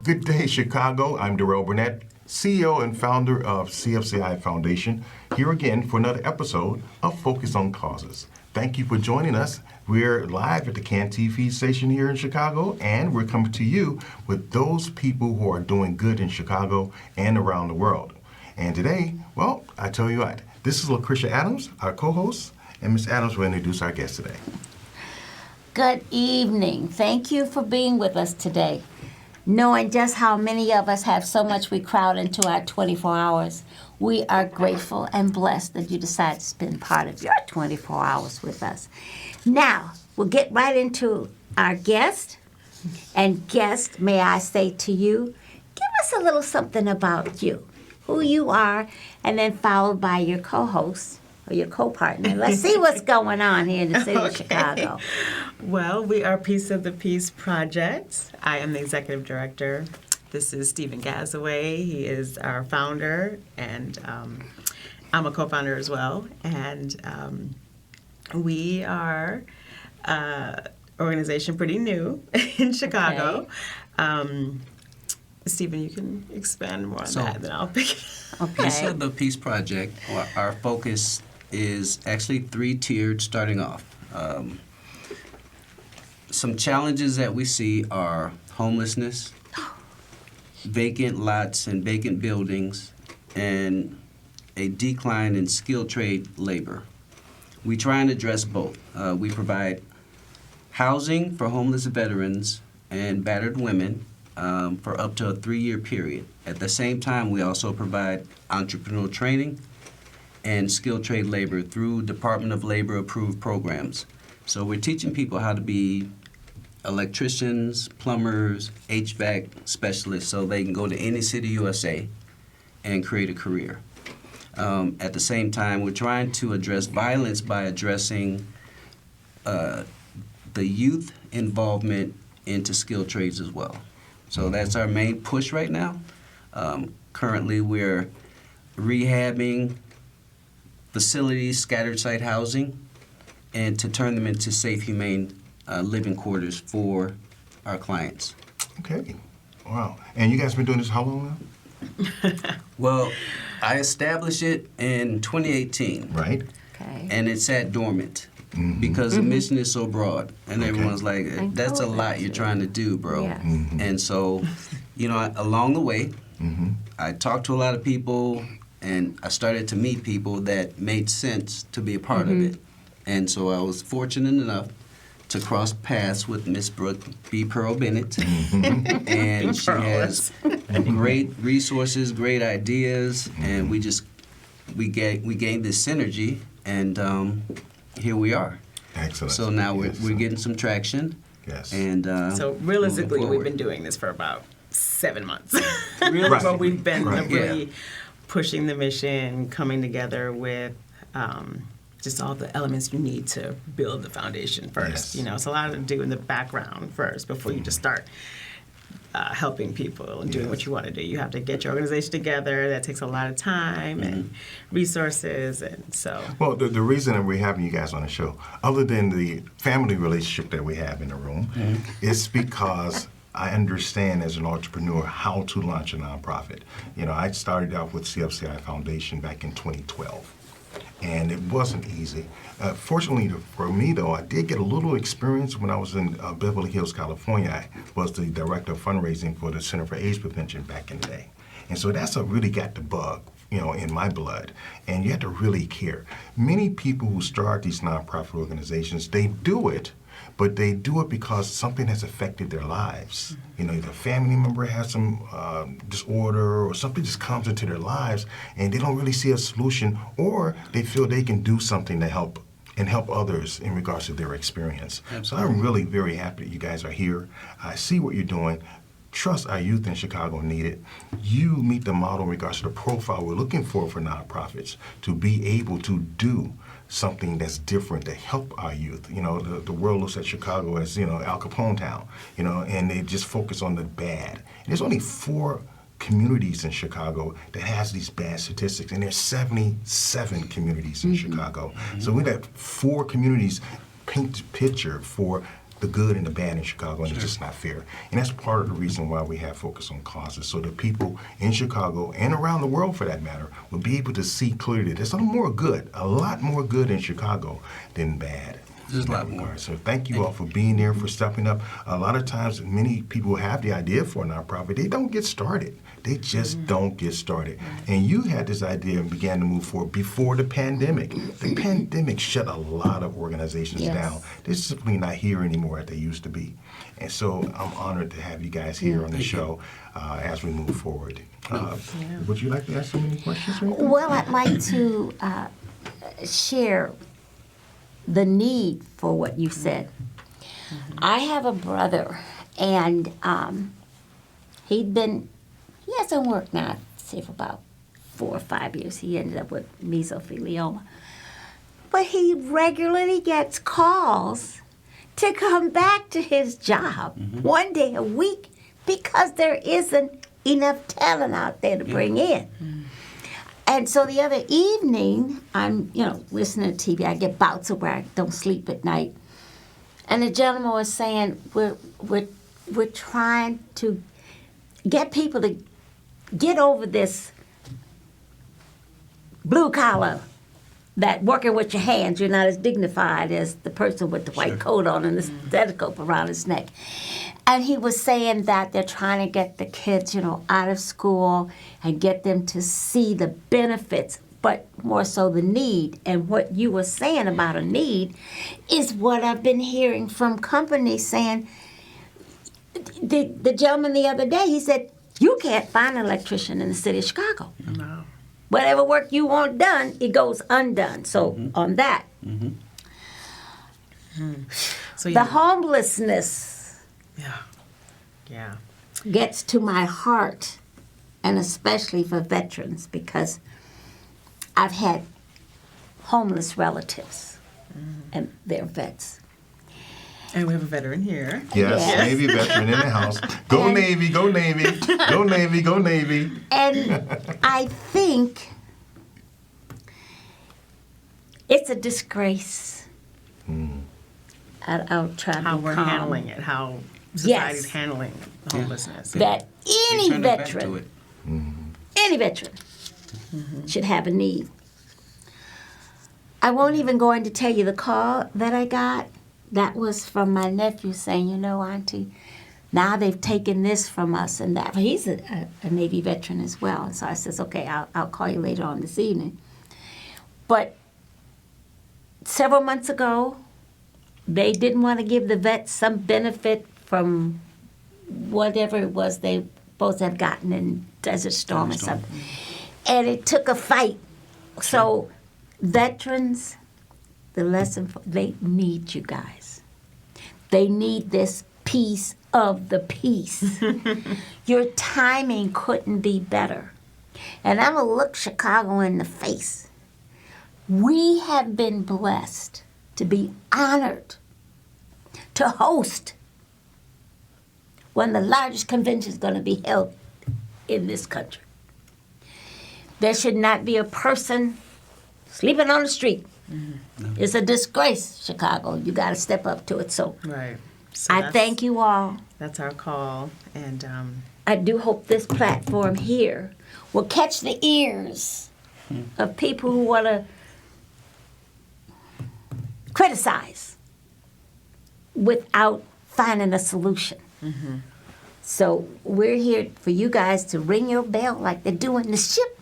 Good day, Chicago. I'm Darrell Burnett, CEO and founder of CFCI Foundation, here again for another episode of Focus on Causes. Thank you for joining us. We're live at the CAN TV station here in Chicago, and we're coming to you with those people who are doing good in Chicago and around the world. And today, well, I tell you what, this is Lucretia Adams, our co-host, and Ms. Adams will introduce our guest today. Good evening. Thank you for being with us today. Knowing just how many of us have so much we crowd into our 24 hours, we are grateful and blessed that you decided to spend part of your 24 hours with us. Now, we'll get right into our guest. And guest, may I say to you, give us a little something about you, who you are, and then followed by your co-host or your co-partner. Let's see what's going on here in the city of Chicago. Well, we are Piece of the Peace Project. I am the executive director. This is Stephen Gazaway. He is our founder, and I'm a co-founder as well. And we are an organization pretty new in Chicago. Okay. Stephen, you can expand more on that, then I'll pick it up. Okay. Piece of the Peace Project, our focus is actually three-tiered starting off. Some challenges that we see are homelessness, vacant lots and vacant buildings, and a decline in skilled trade labor. We try and address both. We provide housing for homeless veterans and battered women for up to a 3-year period. At the same time, we also provide entrepreneurial training and skilled trade labor through Department of Labor approved programs. So we're teaching people how to be electricians, plumbers, HVAC specialists, so they can go to any city USA and create a career. At the same time, we're trying to address violence by addressing the youth involvement into skilled trades as well. So that's our main push right now. Currently, we're rehabbing facilities, scattered site housing, and to turn them into safe, humane living quarters for our clients. Okay. Wow. And you guys been doing this how long now? Well, I established it in 2018. Right. Okay. And it sat dormant because the mission is so broad. And Okay. everyone's like, I that's a told lot that you're to trying to do, bro. Yes. And so, along the way, I talked to a lot of people, and I started to meet people that made sense to be a part of it. And so I was fortunate enough to cross paths with Miss Brooke B. Pearl Bennett. And she has great resources, great ideas, and we gained this synergy, and here we are. Excellent. So now Yes. we're getting some traction. Yes. And So realistically, moving we've forward. been doing this for about 7 months. Really? But we've been Right. really pushing the mission, coming together with just all the elements you need to build the foundation first. Yes. It's a lot to do in the background first before you just start helping people and doing what you want to do. You have to get your organization together. That takes a lot of time and resources, and so. Well, the reason that we're having you guys on the show, other than the family relationship that we have in the room, is because I understand as an entrepreneur how to launch a nonprofit. I started out with CFCI Foundation back in 2012. And it wasn't easy. Fortunately for me, though, I did get a little experience when I was in Beverly Hills, California. I was the director of fundraising for the Center for AIDS Prevention back in the day. And so that's what really got the bug, in my blood. And you have to really care. Many people who start these nonprofit organizations, they do it, but they do it because something has affected their lives. Either a family member has some disorder or something just comes into their lives and they don't really see a solution, or they feel they can do something to help others in regards to their experience. Absolutely. So I'm really very happy that you guys are here. I see what you're doing. Trust our youth in Chicago need it. You meet the model in regards to the profile we're looking for nonprofits to be able to do something that's different to help our youth. The world looks at Chicago as, Al Capone town, and they just focus on the bad. And there's only 4 communities in Chicago that has these bad statistics, and there's 77 communities in Chicago. So we got 4 communities paint the picture for the good and the bad in Chicago, and it's just not fair. And that's part of the reason why we have focus on causes, so that people in Chicago and around the world, for that matter, will be able to see clearly there's a lot more good in Chicago than bad. There's a in lot that more. regard. So thank you all for being there, for stepping up. A lot of times, many people have the idea for a nonprofit. They don't get started. They just don't get started. And you had this idea and began to move forward before the pandemic. The pandemic shut a lot of organizations Yes. down. They're simply not here anymore as they used to be. And so I'm honored to have you guys here on the show as we move forward. Would you like to ask some any questions? Or anything? Well, I'd like to share the need for what you said. I have a brother, and he hasn't worked now, I'd say for about 4 or 5 years. He ended up with mesothelioma. But he regularly gets calls to come back to his job 1 day a week because there isn't enough talent out there to bring in. And so the other evening, I'm, listening to TV. I get bouts of where I don't sleep at night. And the gentleman was saying, we're trying to get people to get over this blue collar, that working with your hands, you're not as dignified as the person with the white coat on and the stethoscope around his neck. And he was saying that they're trying to get the kids, out of school and get them to see the benefits, but more so the need. And what you were saying about a need is what I've been hearing from companies saying. The gentleman the other day, he said, you can't find an electrician in the city of Chicago. No. Whatever work you want done, it goes undone. So on that, So the homelessness yeah. gets to my heart, and especially for veterans, because I've had homeless relatives, and they're vets. And we have a veteran here. Yes, Yes. Navy veteran in the house. Go And- Navy, go Navy, go Navy, go Navy. And I think it's a disgrace. I'll try to How be we're calm. handling it, how society's Yes. handling homelessness. That They any turn their back to veteran, it. any veteran should have a need. I won't even go in to tell you the call that I got. That was from my nephew saying, Auntie, now they've taken this from us and that. He's a Navy veteran as well. And so I says, okay, I'll call you later on this evening. But several months ago, they didn't want to give the vets some benefit from whatever it was they supposed to have gotten in Desert Storm or something. And it took a fight. So veterans, the lesson, they need you guys. They need this piece of the piece. Your timing couldn't be better. And I'm going to look Chicago in the face. We have been blessed to be honored to host one of the largest conventions going to be held in this country. There should not be a person sleeping on the street. It's a disgrace, Chicago. You got to step up to it. So Right. So I thank you all. That's our call. And I do hope this platform here will catch the ears of people who want to criticize without finding a solution. So we're here for you guys to ring your bell like they do in the ship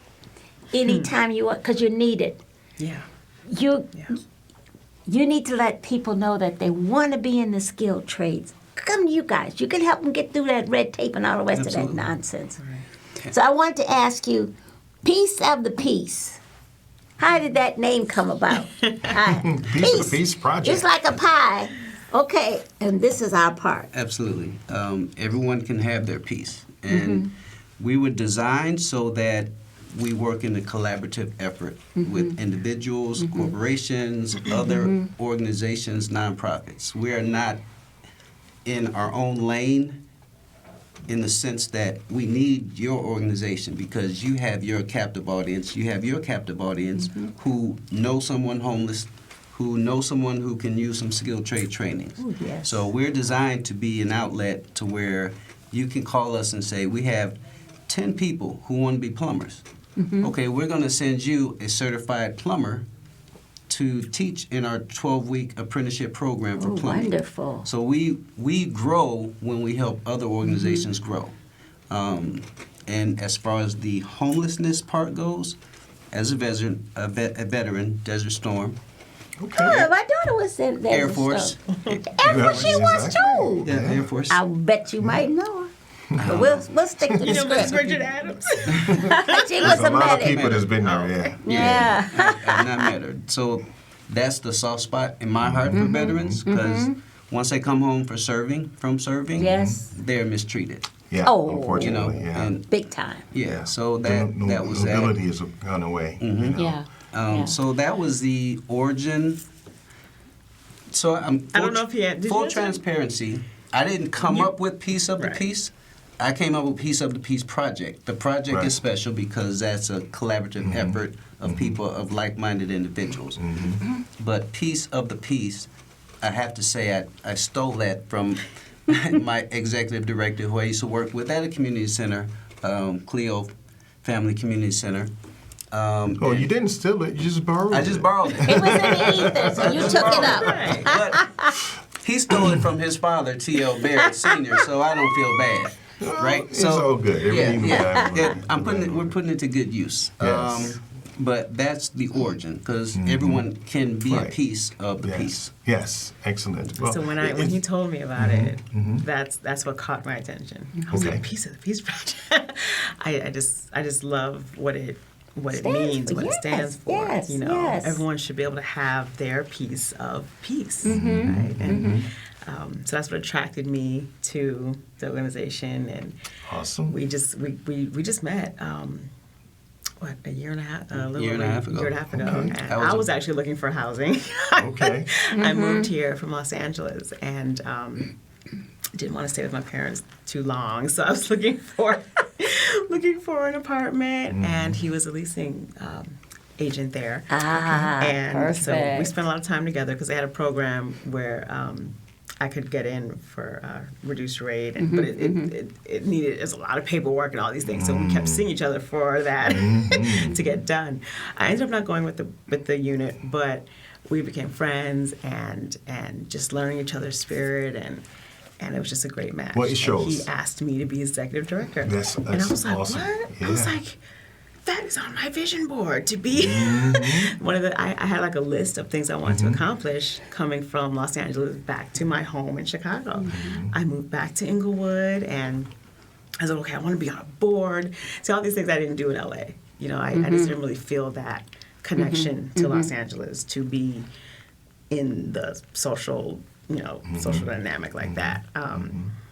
anytime you want, because you're needed. yeah. You need to let people know that they want to be in the skilled trades. Come to you guys. You can help them get through that red tape and all the rest of Absolutely. that nonsense. So I want to ask you, Piece of the Peace. How did that name come about? Piece of the Peace Project. It's like a pie. Okay, and this is our part. Absolutely. Everyone can have their piece. And we were designed so that we work in a collaborative effort with individuals, corporations, other organizations, nonprofits. We are not in our own lane in the sense that we need your organization because you have your captive audience. You have your captive audience who know someone homeless, who know someone who can use some skilled trade training. Ooh, yes. So we're designed to be an outlet to where you can call us and say, we have 10 people who want to be plumbers. Okay, we're going to send you a certified plumber to teach in our 12-week apprenticeship program for Oh, plumbing. wonderful. So we grow when we help other organizations grow. And as far as the homelessness part goes, as a veteran, Desert Storm, Okay. Oh, my daughter was in there. Air Force. Air Force, she was too. Yeah, Air Force. I bet you might know her. But we'll stick to the You know Miss script. Bridget Adams? She was There's a a lot of medic. people that's been there, yeah. Yeah. I've not met her. So that's the soft spot in my heart for veterans, because once they come home from serving, Yes. they're mistreated. Yeah, Oh. You know, unfortunately, yeah. and Big time. yeah, so The that was that. nobility is gone away. You know? Yeah. Yeah. So that was the origin. So I don't know if he had- did you full answer? transparency. I didn't come up with Piece of the Right. Piece. I came up with Piece of the Piece project. The project Right. is special because that's a collaborative effort of people, of like-minded individuals. But Piece of the Piece, I have to say, I stole that from my executive director, who I used to work with at a community center, Cleo Family Community Center. Oh, you didn't steal it. You just borrowed it. I just borrowed it. It was in the ether, so you took it up. Right. But he stole it from his father, T.L. Barrett Sr., so I don't feel bad. Right? It's all good. Everything we have, we're putting it to good use. Yes. But that's the origin, because everyone can be a Right. piece of the Yes. piece. Yes. Excellent. Well, So when he told me about it, that's what caught my attention. I was Okay. like, Piece of the Peace Project. I just love what it Stands means, for. what it Yes, stands for. yes, You know, yes. everyone should be able to have their piece of peace, right? And so that's what attracted me to the organization, and awesome. we just met. What, a year and a half? A little Year and a over half ago. Year and a half ago. Okay. And That was I a- was actually looking for housing. Okay. I moved here from Los Angeles and didn't want to stay with my parents too long, so I was looking for an apartment, and he was a leasing agent there. Ah, And so we perfect. spent a lot of time together because they had a program where I could get in for reduced rate, and, but it needed, there's a lot of paperwork and all these things, so we kept seeing each other for that to get done. I ended up not going with the unit, but we became friends and just learning each other's spirit, and it was just a great match. Well, it And shows. he asked me to be executive director, and I That's was like, awesome. what? I was Yeah. like, that is on my vision board to be one of the. I had like a list of things I wanted to accomplish coming from Los Angeles back to my home in Chicago. I moved back to Inglewood, and I was like, okay, I want to be on a board. See, all these things I didn't do in LA. You know, I just didn't really feel that connection to Los Angeles to be in the social, social dynamic like that.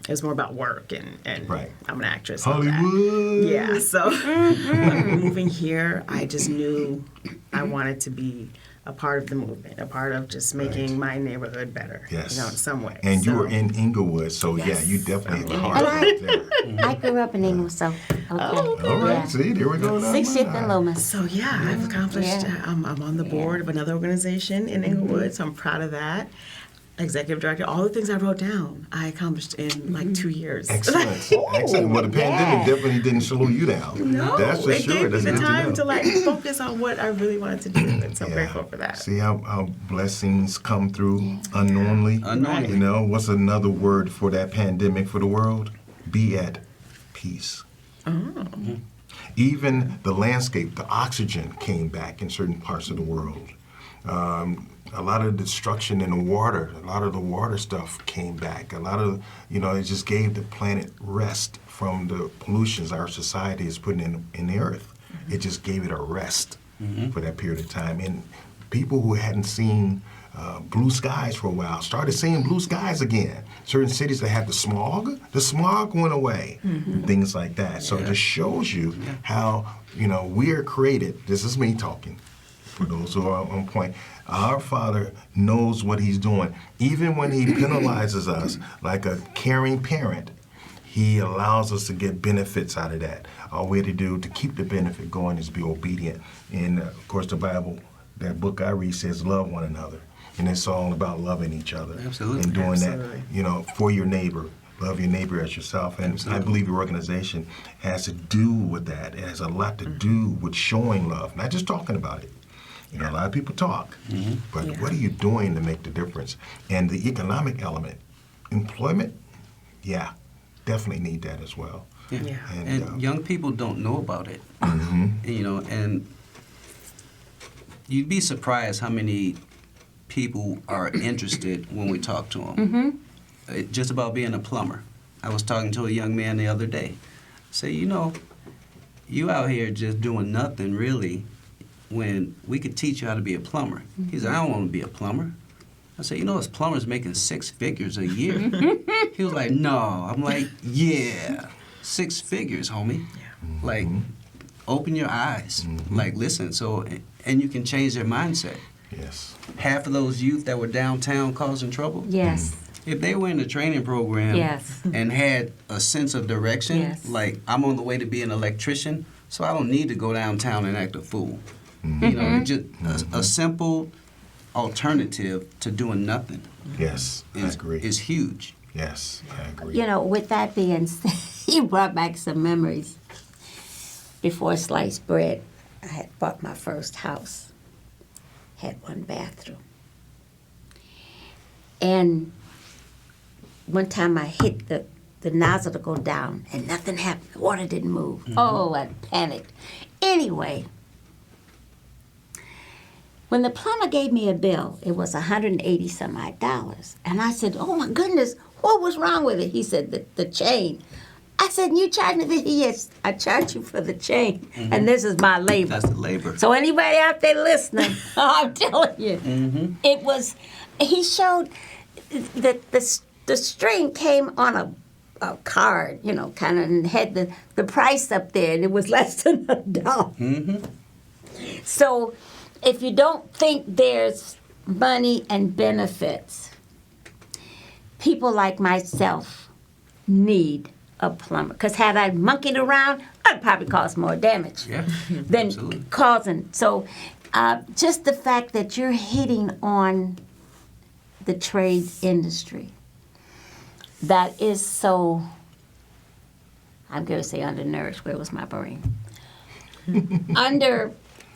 It was more about work, and Right. I'm an actress. and all that. Hollywood. Yeah, so but moving here, I just knew I wanted to be a part of the movement, a part of just making my neighborhood better, Yes. in some way. And you So- were in Inglewood, so yeah, Yes. you definitely have a And heart right there. I grew up in England, so okay. Oh, okay. All right, Yeah. see, there we go. 60th and Loomis. So yeah, I've accomplished. Yeah. I'm on the board of another organization in Inglewood, so I'm proud of that. Executive director, all the things I wrote down, I accomplished in like 2 years. Excellent. Excellent. Well, the pandemic yeah. definitely didn't slow you down. No, That's for it sure. gave me That's the good time know. to like focus on what I really wanted to do, and so I'm Yeah. grateful for that. See how blessings come through unknowingly? Unknowingly. You know, what's another word for that pandemic for the world? Be at peace. Even the landscape, the oxygen came back in certain parts of the world. A lot of destruction in the water, a lot of the water stuff came back. A lot of, it just gave the planet rest from the pollutions our society is putting in the earth. It just gave it a rest for that period of time. And people who hadn't seen blue skies for a while started seeing blue skies again. Certain cities that had the smog went away, things like that. So it just shows you how, we are created. This is me talking. For those who are on point, our Father knows what He's doing. Even when He penalizes us like a caring parent, He allows us to get benefits out of that. All we have to do to keep the benefit going is be obedient. And of course, the Bible that book I read says love one another. And it's all about loving each other. Absolutely. And doing Absolutely. that, you know, for your neighbor. Love your neighbor as yourself. And I believe your organization has to do with that. It has a lot to do with showing love, not just talking about it. You know, a lot of people talk, but what are you doing to make the difference? And the economic element, employment, yeah, definitely need that as well. Yeah. And young people don't know about it. You know, and you'd be surprised how many people are interested when we talk to them. Just about being a plumber. I was talking to a young man the other day. Say, you know, you out here just doing nothing really when we could teach you how to be a plumber. He said, I don't want to be a plumber. I said, you know, this plumber's making 6 figures a year. He was like, no. I'm like, yeah, 6 figures, homie. Like, open your eyes. Like, listen. So, and you can change their mindset. Yes. Half of those youth that were downtown causing trouble, Yes. if they were in the training program Yes. and had a sense of direction, Yes. like I'm on the way to be an electrician, so I don't need to go downtown and act a fool. You know, just a simple alternative to doing nothing Yes, I agree. is huge. Yes, I agree. You know, with that being said, you brought back some memories. Before sliced bread, I had bought my first house. Had 1 bathroom. And one time I hit the nozzle to go down and nothing happened. The water didn't move. Oh, I panicked. Anyway, when the plumber gave me a bill, it was $180 some odd dollars. And I said, oh my goodness, what was wrong with it? He said, the chain. I said, you charge me this? Yes, I charge you for the chain. And this is my labor. That's the labor. So anybody out there listening, I'm telling you, it was, he showed that the string came on a card, you know, kind of, and had the price up there, and it was less than $1. So if you don't think there's money and benefits, people like myself need a plumber. Because had I monkeyed around, I'd probably cause more damage Yeah, than absolutely. causing. So just the fact that you're hitting on the trade industry, that is so, I'm going to say undernourished. Where was my brain?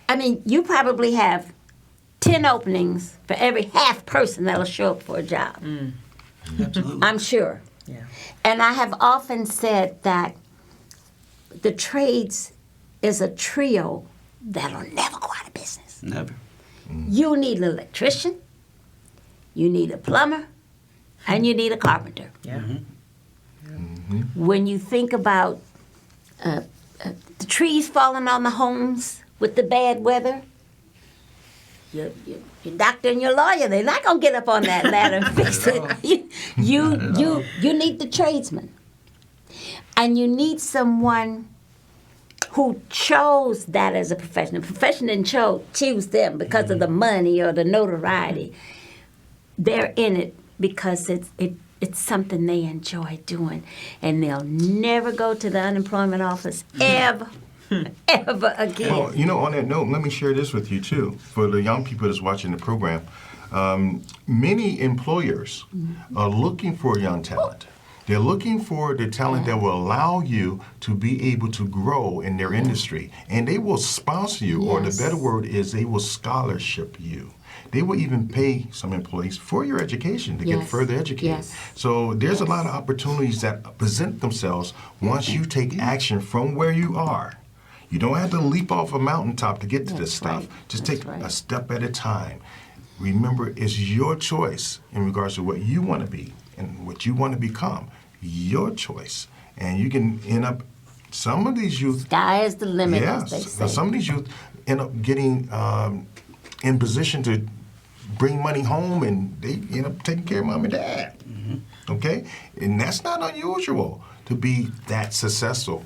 I mean, you probably have 10 openings for every half person that'll show up for a job. Absolutely. I'm sure. Yeah. And I have often said that the trades is a trio that'll never go out of business. Never. You need an electrician, you need a plumber, and you need a carpenter. Yeah. When you think about the trees falling on the homes with the bad weather, your doctor and your lawyer, they're not going to get up on that ladder and fix it. You need the tradesman. And you need someone who chose that as a profession. The profession didn't choose them because of the money or the notoriety. They're in it because it's something they enjoy doing. And they'll never go to the unemployment office ever again. Well, you know, on that note, let me share this with you too. For the young people that's watching the program, many employers are looking for young talent. They're looking for the talent that will allow you to be able to grow in their industry. And they will sponsor you, or the Yes. better word is they will scholarship you. They will even pay some employees for your education to get Yes. further educated. Yes. So there's a lot of opportunities that present themselves once you take action from where you are. You don't have to leap off a mountaintop to get to this That's stuff. right. Just That's take right. a step at a time. Remember, it's your choice in regards to what you want to be and what you want to become. Your choice. And you can end up, some of these youth, Sky is the limit, yeah, as they say. some of these youth end up getting in position to bring money home, and they end up taking care of mom and dad. Okay? And that's not unusual to be that successful.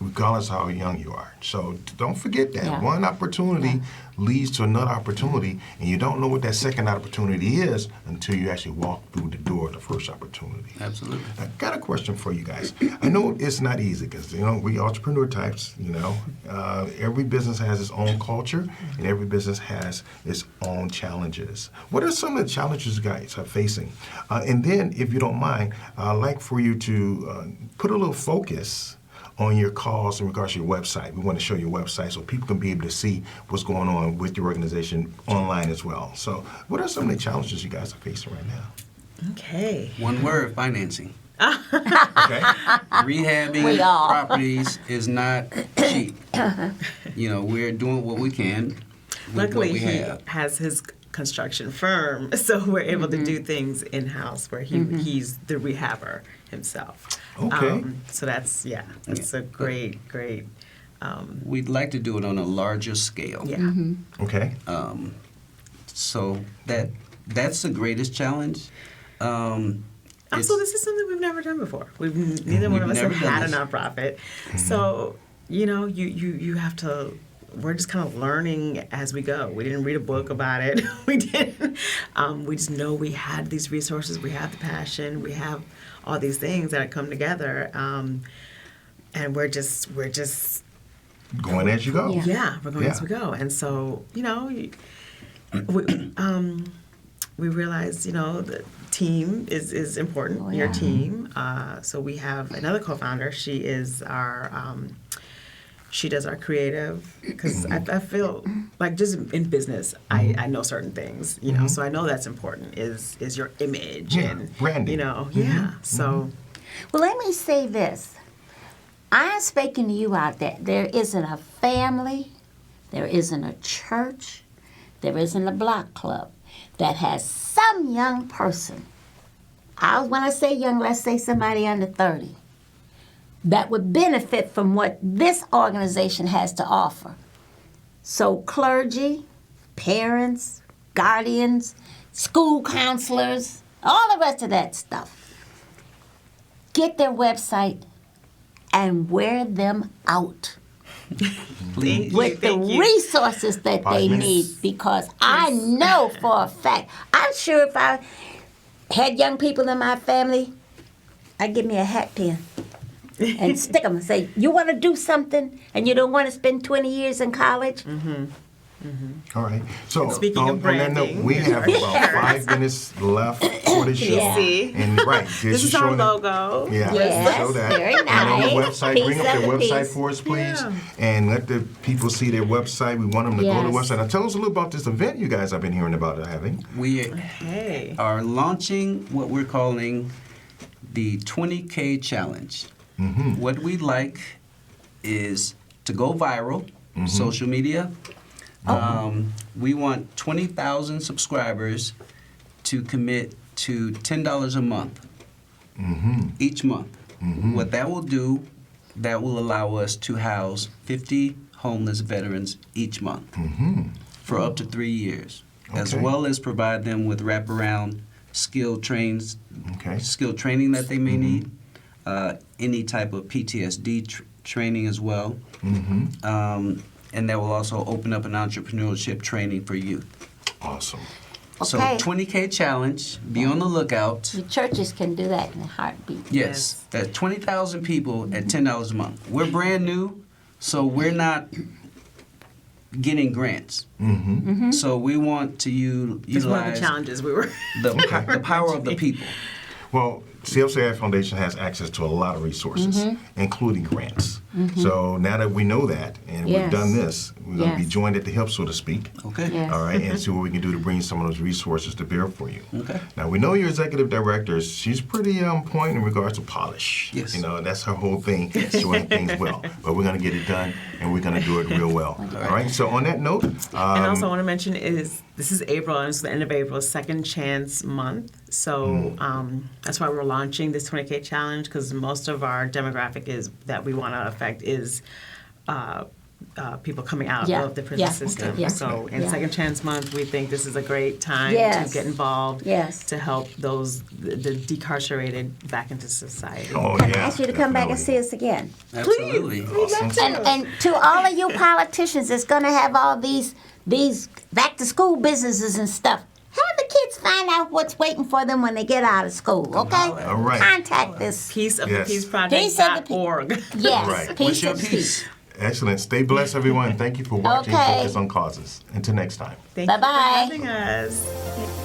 regardless of how young you are. So don't forget that. Yeah. One opportunity leads to another opportunity, and you don't know what that second opportunity is until you actually walk through the door of the first opportunity. Absolutely. I got a question for you guys. I know it's not easy because, we entrepreneur types, every business has its own culture and every business has its own challenges. What are some of the challenges you guys are facing? And then, if you don't mind, I'd like for you to put a little focus on your calls in regards to your website. We want to show your website so people can be able to see what's going on with your organization online as well. So what are some of the challenges you guys are facing right now? Okay. One word: financing. Okay. Rehabbing We all. properties is not cheap. We're doing what we can with Luckily, what we he have. has his construction firm, so we're able to do things in-house where he's the rehabber himself. Okay. So that's a great. We'd like to do it on a larger scale. Yeah. Okay. So that's the greatest challenge. Also, this is something we've never done before. Neither one of us have never done had a this. nonprofit. So, you have to, we're just kind of learning as we go. We didn't read a book about it. We didn't. We just know we had these resources. We have the passion. We have all these things that come together. And we're just Going as you go. Yeah. we're going as we go. And so, we realize, the team is important, Oh, your yeah. team. So we have another co-founder. She is our, she does our creative, because I feel like just in business, I know certain things, so I know that's important, is your image Yeah, and, branding. so. Well, let me say this. I am speaking to you out there. There isn't a family, there isn't a church, there isn't a block club that has some young person, when I say young, let's say somebody under 30, that would benefit from what this organization has to offer. So clergy, parents, guardians, school counselors, all the rest of that stuff, get their website and wear them out Please. with the Thank you. resources that 5 they minutes. need, because I know for a fact, I'm sure if I had young people in my family, I'd give me a hat pin and stick them and say, you want to do something and you don't want to spend 20 years in college? All right. So Speaking on, of on that note, branding. we have about 5 minutes left for the show. Yeah. See? And right, This is our logo. Yeah, Yes, show that. very And on the nice. website, Piece bring up of their the website piece. for us, please, Yeah. and let the people see their website. We want them to go to the Yes. website. Now, tell us a little about this event you guys have been hearing about having. We Hey. are launching what we're calling the 20K Challenge. What we'd like is to go viral, social media. We want 20,000 subscribers to commit to $10 a month each month. What that will do, that will allow us to house 50 homeless veterans each month for up to 3 years, as Okay. well as provide them with wraparound skill trains, Okay. skill training that they may need, any type of PTSD training as well. And that will also open up an entrepreneurship training for youth. Awesome. So Okay. 20K Challenge, be on the lookout. The churches can do that in a heartbeat. Yes, that's 20,000 people at $10 a month. We're brand new, so we're not getting grants. So we want to It's one of the utilize challenges we were. the power of the people. Well, CFCI Foundation has access to a lot of resources, including grants. So now that we know that and we've Yes. done this, we're going to be Yes. joined at the hip, so to speak. Okay. Yes. All right, and see what we can do to bring some of those resources to bear for you. Okay. Now we know your executive director. She's pretty on point in regards to polish. Yes. That's her whole thing, doing things well. But we're gonna get it done, and we're gonna do it real well. All right. So on that note, And also, I want to mention is this is April, and it's the end of April, Second Chance Month. So that's why we're launching this 20K Challenge, because most of our demographic is that we want to affect is people coming out Yeah, of the prison yeah, system. yeah, So in yeah. Second Chance Month, we think this is a great time Yes. to get involved, Yes. to help the decarcerated back into society. Oh, Can I yeah, ask you to come back and see definitely. us again? Absolutely. Awesome. And to all of you politicians that's gonna have all these back to school businesses and stuff, have the kids find out what's waiting for them when they get out of school, okay? All right. Contact this. Peace of Yes. the Peace Peace of the Peace. Project.org. Yes, Right. peace What's your and piece? Excellent. Stay blessed, everyone. Thank you for watching Okay. Focus on Causes. Until next time. Thank you for Bye-bye. having us.